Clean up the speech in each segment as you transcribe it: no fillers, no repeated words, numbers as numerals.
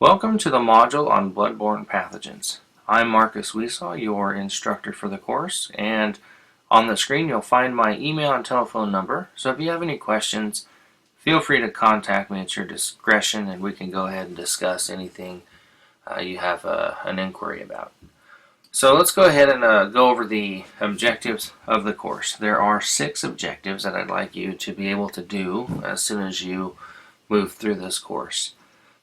Welcome to the module on blood-borne pathogens. I'm Markus Wesaw, your instructor for the course, and on the screen you'll find my email and telephone number, so if you have any questions, feel free to contact me at your discretion and we can go ahead and discuss anything you have an inquiry about. So let's go ahead and go over the objectives of the course. There are 6 objectives that I'd like you to be able to do as soon as you move through this course.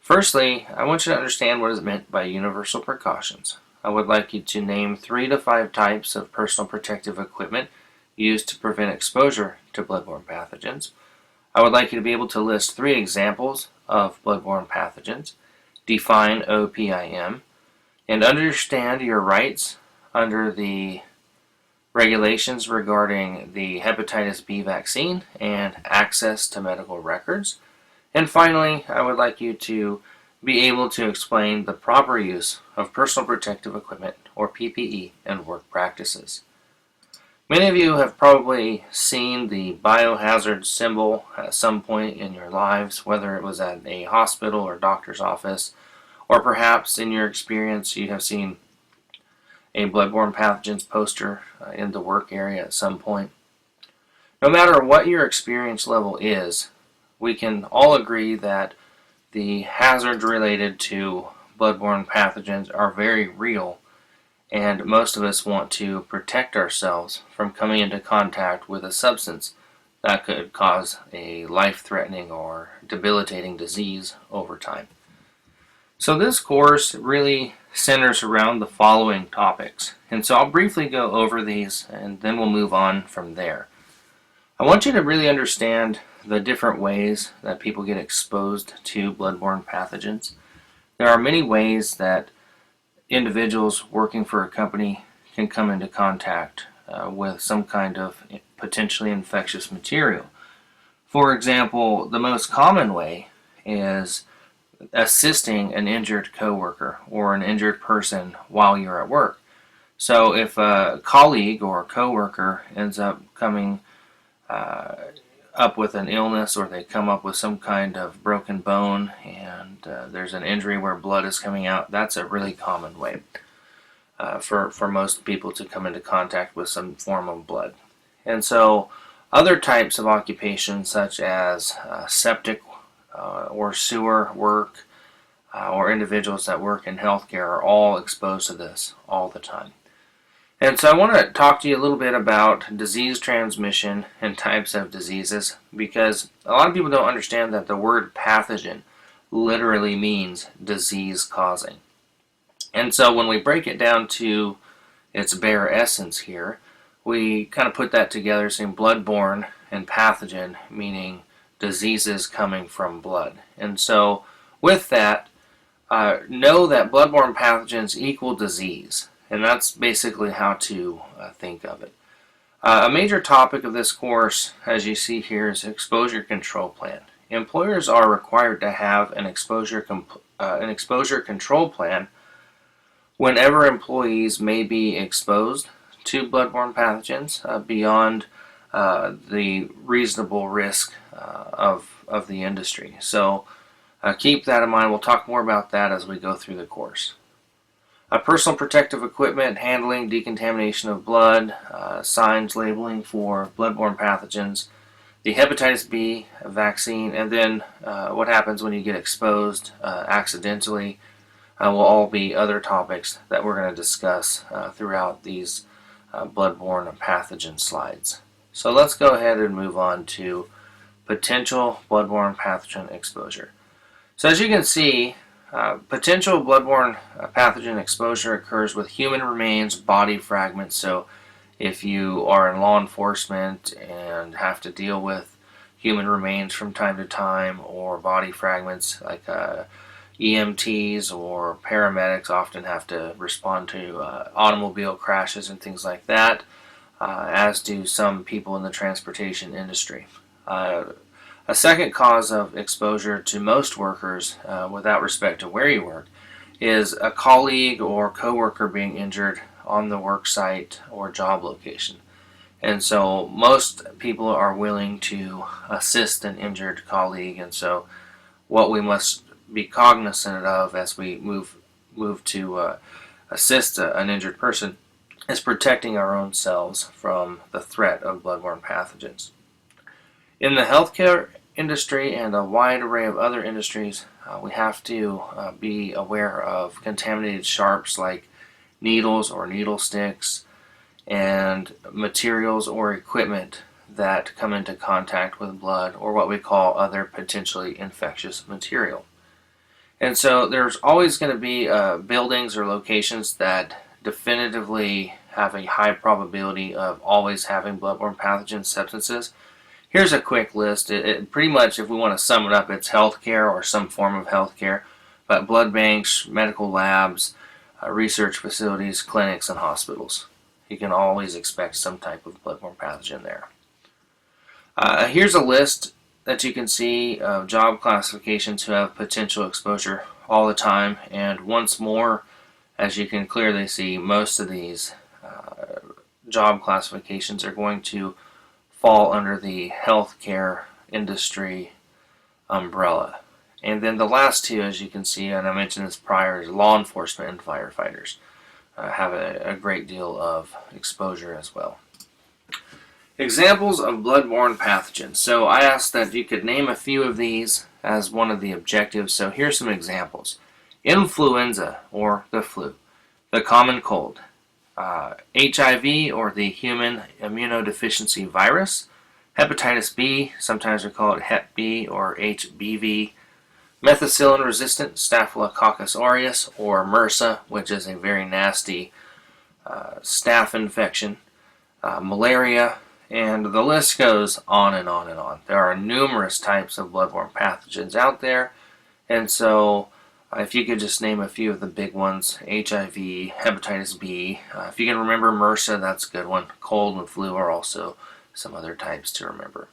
Firstly, I want you to understand what is meant by universal precautions. I would like you to name 3 to 5 types of personal protective equipment used to prevent exposure to bloodborne pathogens. I would like you to be able to list 3 examples of bloodborne pathogens, define OPIM, and understand your rights under the regulations regarding the hepatitis B vaccine and access to medical records. And finally, I would like you to be able to explain the proper use of personal protective equipment, or PPE, and work practices. Many of you have probably seen the biohazard symbol at some point in your lives, whether it was at a hospital or doctor's office, or perhaps in your experience you have seen a bloodborne pathogens poster in the work area at some point. No matter what your experience level is, we can all agree that the hazards related to bloodborne pathogens are very real, and most of us want to protect ourselves from coming into contact with a substance that could cause a life-threatening or debilitating disease over time. So this course really centers around the following topics, and so I'll briefly go over these and then we'll move on from there. I want you to really understand the different ways that people get exposed to bloodborne pathogens. There are many ways that individuals working for a company can come into contact with some kind of potentially infectious material. For example, the most common way is assisting an injured coworker or an injured person while you're at work. So if a colleague or a coworker ends up coming up with an illness, or they come up with some kind of broken bone and there's an injury where blood is coming out, that's a really common way for most people to come into contact with some form of blood. And so other types of occupations such as septic or sewer work or individuals that work in healthcare are all exposed to this all the time. And so I want to talk to you a little bit about disease transmission and types of diseases, because a lot of people don't understand that the word pathogen literally means disease causing. And so when we break it down to its bare essence here, we kind of put that together saying bloodborne and pathogen, meaning diseases coming from blood. And so with that, know that bloodborne pathogens equal disease. And that's basically how to think of it. A major topic of this course, as you see here, is exposure control plan. Employers are required to have an exposure control plan whenever employees may be exposed to bloodborne pathogens beyond the reasonable risk of the industry. So keep that in mind. We'll talk more about that as we go through the course. Personal protective equipment, handling decontamination of blood, signs labeling for bloodborne pathogens, the hepatitis B vaccine, and then what happens when you get exposed accidentally will all be other topics that we're going to discuss throughout these bloodborne pathogen slides. So let's go ahead and move on to potential bloodborne pathogen exposure. So as you can see, potential bloodborne pathogen exposure occurs with human remains, body fragments. So if you are in law enforcement and have to deal with human remains from time to time, or body fragments like EMTs or paramedics often have to respond to automobile crashes and things like that, as do some people in the transportation industry. A second cause of exposure to most workers, without respect to where you work, is a colleague or coworker being injured on the work site or job location. And so most people are willing to assist an injured colleague, and so what we must be cognizant of as we move to assist an injured person is protecting our own selves from the threat of bloodborne pathogens. In the healthcare industry and a wide array of other industries, we have to be aware of contaminated sharps like needles or needle sticks and materials or equipment that come into contact with blood, or what we call other potentially infectious material. And so there's always going to be buildings or locations that definitively have a high probability of always having bloodborne pathogen substances. Here's a quick list. It pretty much, if we want to sum it up, it's healthcare or some form of healthcare, but blood banks, medical labs, research facilities, clinics, and hospitals. You can always expect some type of bloodborne pathogen there. Here's a list that you can see of job classifications who have potential exposure all the time, and once more, as you can clearly see, most of these job classifications are going to fall under the healthcare industry umbrella. And then the last two, as you can see, and I mentioned this prior, is law enforcement and firefighters have a great deal of exposure as well. Examples of bloodborne pathogens. So I asked that you could name a few of these as one of the objectives. So here's some examples. Influenza, or the flu. The common cold. HIV, or the human immunodeficiency virus. Hepatitis B, sometimes we call it Hep B or HBV. Methicillin-resistant Staphylococcus aureus, or MRSA, which is a very nasty staph infection. Malaria, and the list goes on and on and on. There are numerous types of bloodborne pathogens out there, and so if you could just name a few of the big ones: HIV, hepatitis B. If you can remember MRSA, that's a good one. Cold and flu are also some other types to remember.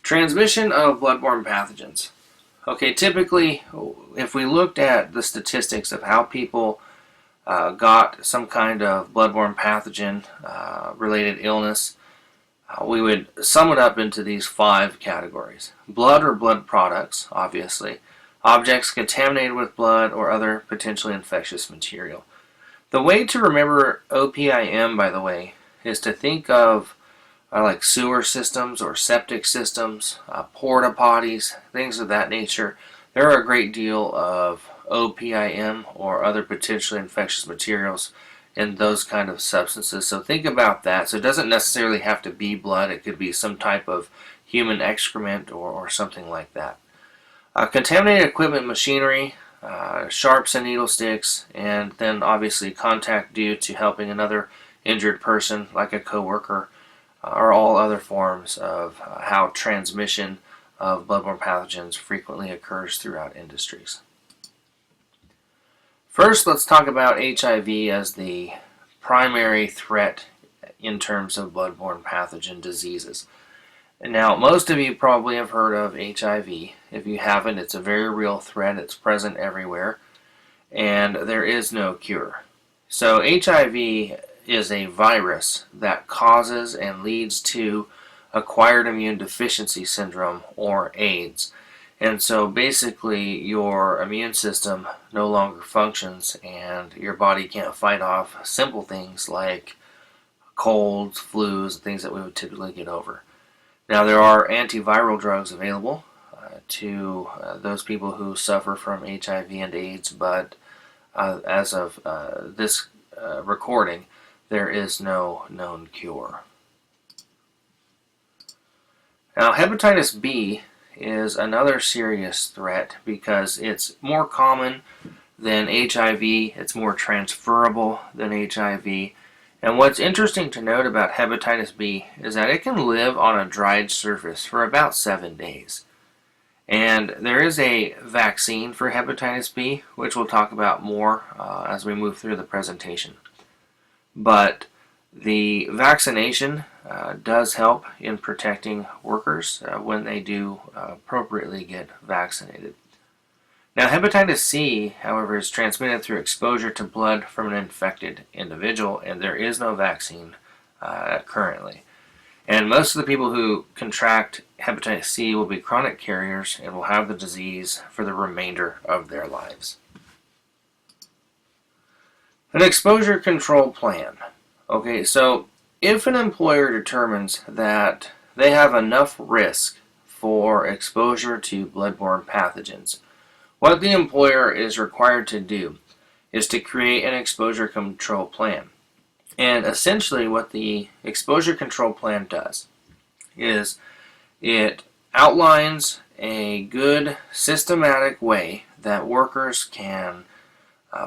Transmission of bloodborne pathogens. Okay, typically, if we looked at the statistics of how people got some kind of bloodborne pathogen related illness, we would sum it up into these 5 categories. Blood or blood products, obviously. Objects contaminated with blood or other potentially infectious material. The way to remember OPIM, by the way, is to think of like sewer systems or septic systems, porta potties, things of that nature. There are a great deal of OPIM or other potentially infectious materials in those kind of substances. So think about that. So it doesn't necessarily have to be blood. It could be some type of human excrement or something like that. Contaminated equipment, machinery, sharps and needle sticks, and then obviously contact due to helping another injured person like a coworker, are all other forms of how transmission of bloodborne pathogens frequently occurs throughout industries. First, let's talk about HIV as the primary threat in terms of bloodborne pathogen diseases. Now, most of you probably have heard of HIV. If you haven't, it's a very real threat. It's present everywhere, and there is no cure. So HIV is a virus that causes and leads to acquired immune deficiency syndrome, or AIDS. And so basically your immune system no longer functions and your body can't fight off simple things like colds, flus, things that we would typically get over. Now, there are antiviral drugs available to those people who suffer from HIV and AIDS, but as of this recording, there is no known cure. Now, hepatitis B is another serious threat because it's more common than HIV, it's more transferable than HIV, and what's interesting to note about hepatitis B is that it can live on a dried surface for about 7 days. And there is a vaccine for hepatitis B, which we'll talk about more as we move through the presentation. But the vaccination does help in protecting workers when they do appropriately get vaccinated. Now, hepatitis C, however, is transmitted through exposure to blood from an infected individual, and there is no vaccine currently. And most of the people who contract hepatitis C will be chronic carriers and will have the disease for the remainder of their lives. An exposure control plan. Okay, so if an employer determines that they have enough risk for exposure to blood-borne pathogens, what the employer is required to do is to create an exposure control plan. And essentially what the exposure control plan does is it outlines a good systematic way that workers can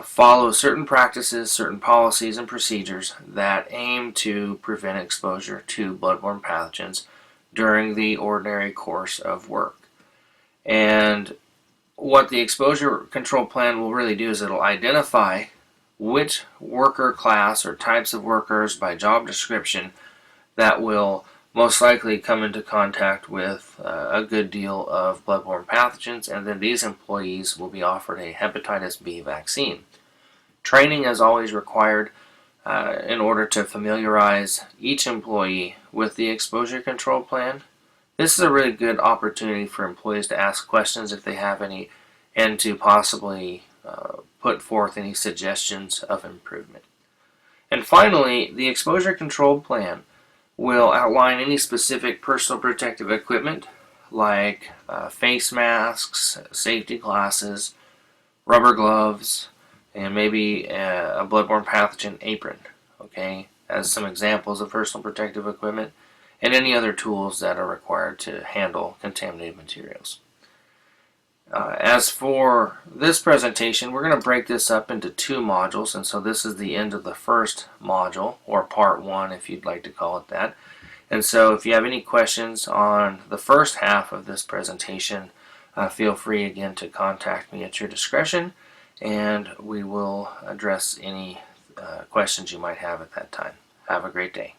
follow certain practices, certain policies and procedures that aim to prevent exposure to blood-borne pathogens during the ordinary course of work. And what the exposure control plan will really do is it'll identify which worker class or types of workers by job description that will most likely come into contact with a good deal of blood-borne pathogens, and then these employees will be offered a hepatitis B vaccine. Training is always required in order to familiarize each employee with the exposure control plan. This is a really good opportunity for employees to ask questions if they have any, and to possibly put forth any suggestions of improvement. And finally, the exposure control plan will outline any specific personal protective equipment like face masks, safety glasses, rubber gloves, and maybe a blood-borne pathogen apron, okay, as some examples of personal protective equipment, and any other tools that are required to handle contaminated materials. As for this presentation, we're going to break this up into two modules, and so this is the end of the first module, or part one if you'd like to call it that. And so if you have any questions on the first half of this presentation, feel free again to contact me at your discretion, and we will address any questions you might have at that time. Have a great day.